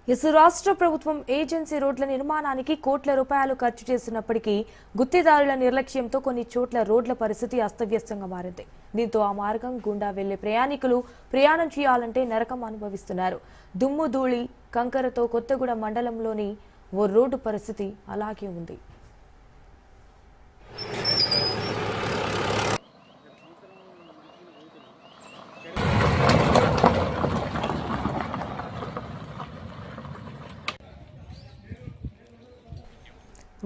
రాష్ట్ర ప్రభుత్వం ఏజెన్సీ రోడ్ల నిర్మాణానికి కోట్ల రూపాయలు ఖర్చు చేస్తున్నప్పటికీ గుత్తేదారుల నిర్లక్ష్యంతో కొన్ని చోట్ల రోడ్ల పరిస్థితి అస్తవ్యస్తంగా మారింది. దీంతో ఆ మార్గం గుండా వెళ్లే ప్రయాణికులు ప్రయాణం చేయాలంటే నరకం అనుభవిస్తున్నారు. దుమ్ము ధూళి కంకరతో కొత్తగూడెం మండలంలోని ఓ రోడ్డు పరిస్థితి అలాగే ఉంది.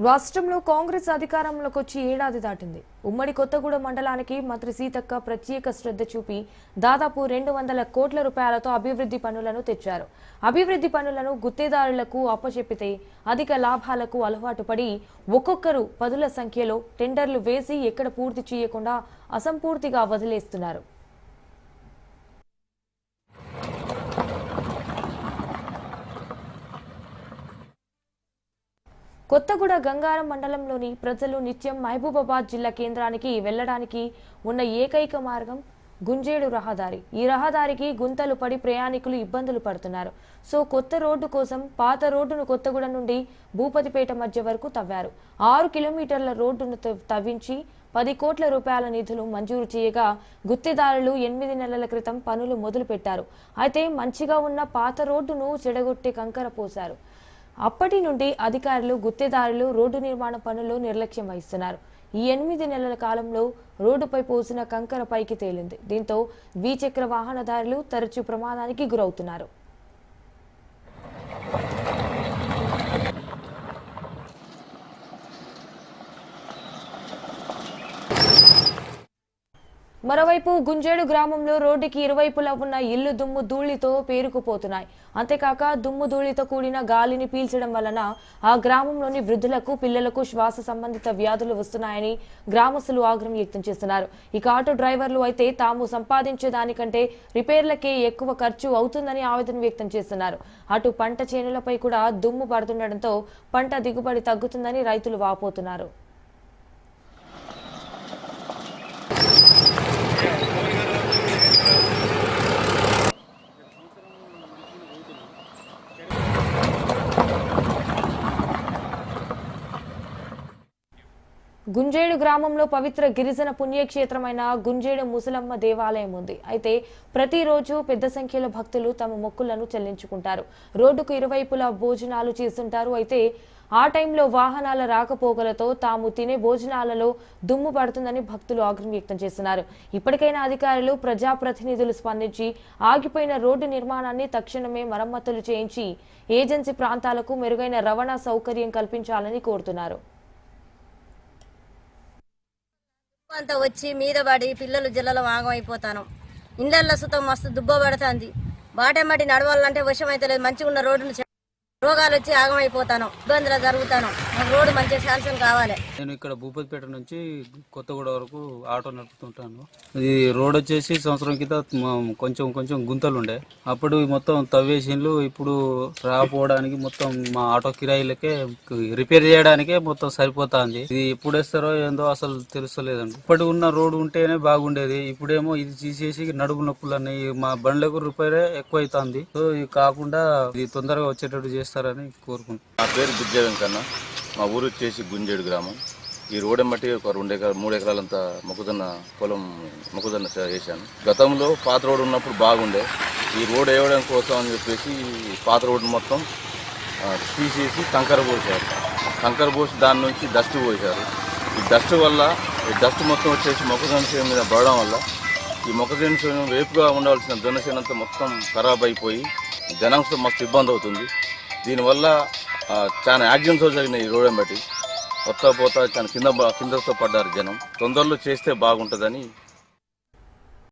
రాష్ట్రంలో కాంగ్రెస్ అధికారంలోకి వచ్చి ఏడాది దాటింది. ఉమ్మడి కొత్తగూడెం మండలానికి మంత్రి సీతక్క ప్రత్యేక శ్రద్ధ చూపి దాదాపు 200 కోట్ల రూపాయలతో అభివృద్ధి పనులను తెచ్చారు. అభివృద్ధి పనులను గుత్తేదారులకు అప్పచెప్పితే అధిక లాభాలకు అలవాటు పడి ఒక్కొక్కరు పదుల సంఖ్యలో టెండర్లు వేసి ఎక్కడ పూర్తి చేయకుండా అసంపూర్తిగా వదిలేస్తున్నారు. కొత్తగూడ గంగారం మండలంలోని ప్రజలు నిత్యం మహబూబాబాద్ జిల్లా కేంద్రానికి వెళ్లడానికి ఉన్న ఏకైక మార్గం గుంజేడు రహదారి. ఈ రహదారికి గుంతలు పడి ప్రయాణికులు ఇబ్బందులు పడుతున్నారు. సో కొత్త రోడ్డు కోసం పాత రోడ్డును కొత్తగూడ నుండి భూపతిపేట మధ్య వరకు తవ్వారు. 6 కిలోమీటర్ల రోడ్డును తవ్వించి 10 కోట్ల రూపాయల నిధులు మంజూరు చేయగా గుత్తేదారులు 8 నెలల క్రితం పనులు మొదలుపెట్టారు. అయితే మంచిగా ఉన్న పాత రోడ్డును చెడగొట్టి కంకర పోశారు. అప్పటి నుండి అధికారులు గుత్తేదారులు రోడ్డు నిర్మాణ పనుల్లో నిర్లక్ష్యం వహిస్తున్నారు. ఈ 8 నెలల కాలంలో రోడ్డుపై పోసిన కంకర పైకి తేలింది. దీంతో ద్విచక్ర వాహనదారులు తరచూ ప్రమాదానికి గురవుతున్నారు. మరోవైపు గుంజేడు గ్రామంలో రోడ్డుకి ఇరువైపులా ఉన్న ఇల్లు దుమ్ము ధూళితో పేరుకుపోతున్నాయి. అంతేకాక దుమ్ము ధూళితో కూడిన గాలిని పీల్చడం వలన ఆ గ్రామంలోని వృద్ధులకు పిల్లలకు శ్వాస సంబంధిత వ్యాధులు వస్తున్నాయని గ్రామస్తులు ఆగ్రహం వ్యక్తం చేస్తున్నారు. ఇక ఆటో డ్రైవర్లు అయితే తాము సంపాదించే దానికంటే రిపేర్లకే ఎక్కువ ఖర్చు అవుతుందని ఆవేదన వ్యక్తం చేస్తున్నారు. అటు పంట చేనులపై కూడా దుమ్ము పడుతుండటంతో పంట దిగుబడి తగ్గుతుందని రైతులు వాపోతున్నారు. గుంజేడు గ్రామంలో పవిత్ర గిరిజన పుణ్యక్షేత్రమైన గుంజేడు ముసలమ్మ దేవాలయం ఉంది. అయితే ప్రతిరోజు పెద్ద సంఖ్యలో భక్తులు తమ మొక్కులను చెల్లించుకుంటారు. రోడ్డుకు ఇరువైపులా భోజనాలు చేస్తుంటారు. అయితే ఆ టైంలో వాహనాల రాకపోకలతో తాము తినే భోజనాలలో దుమ్ము పడుతుందని భక్తులు ఆగ్రహం వ్యక్తం చేస్తున్నారు. ఇప్పటికైనా అధికారులు ప్రజాప్రతినిధులు స్పందించి ఆగిపోయిన రోడ్డు నిర్మాణాన్ని తక్షణమే మరమ్మతులు చేయించి ఏజెన్సీ ప్రాంతాలకు మెరుగైన రవాణా సౌకర్యం కల్పించాలని కోరుతున్నారు. అంతా వచ్చి మీద పడి పిల్లలు జిల్లలో ఆగమైపోతాను. ఇండ్లల్లో సుతం మస్తు దుబ్బ పడుతుంది. బాటెమ్మటి నడవాలంటే వర్షం అయితే లేదు. మంచిగా ఉన్న రోడ్డును రోగాలు వచ్చి ఆగమైపోతాను. ఇబ్బందులు జరుగుతాను. రోడ్డు మంచిగా శాంక్షన్ కావాలి. నేను ఇక్కడ భూపతిపేట నుంచి కొత్తగూడ వరకు ఆటో నడుపుతుంటాను. ఇది రోడ్ వచ్చేసి సంవత్సరం కింద కొంచెం గుంతలు ఉండే. అప్పుడు మొత్తం తవ్వేసిండ్లు. ఇప్పుడు రాకపోవడానికి మొత్తం మా ఆటో కిరాయిలకే రిపేర్ చేయడానికే మొత్తం సరిపోతుంది. ఇది ఎప్పుడు వేస్తారో ఏందో అసలు తెలుస్తలేదండి. ఇప్పటి ఉన్న రోడ్డు ఉంటేనే బాగుండేది. ఇప్పుడేమో ఇది తీసేసి నడుము నొప్పులని మా బండ్లకు రిపేరే ఎక్కువ అవుతుంది. సో ఇది కాకుండా ఇది తొందరగా వచ్చేటట్టు చేస్తారని కోరుకుంటున్నాను. నా పేరు గుజ్జా వెంకన్న. మా ఊరు వచ్చేసి గుంజేడు గ్రామం. ఈ రోడ్ ఎమ్మటి ఒక 3 ఎకరాలంత మొక్కజొన్న వేసాను. గతంలో పాత రోడ్డు ఉన్నప్పుడు బాగుండే. ఈ రోడ్ వేయడం కోసం అని చెప్పేసి పాత రోడ్డు మొత్తం తీసేసి కంకర పోసారు. కంకర పోసి దాని నుంచి డస్ట్ పోసారు. ఈ డస్ట్ వల్ల మొత్తం వచ్చేసి మొక్కజొన్న చేను మీద పడడం వల్ల ఈ మొక్కజొన్న చేను వేపుగా ఉండవలసిన జొన్న చేను అంతా మొత్తం ఖరాబ్ అయిపోయి జనాంశం మస్తు ఇబ్బంది అవుతుంది. దీనివల్ల చాలా యాక్సిడెంట్స్ జరిగినాయి. ఈ రోడ్ బట్టి పోతా చాలా కిందతో పడ్డారు జనం. తొందరలో చేస్తే బాగుంటుందని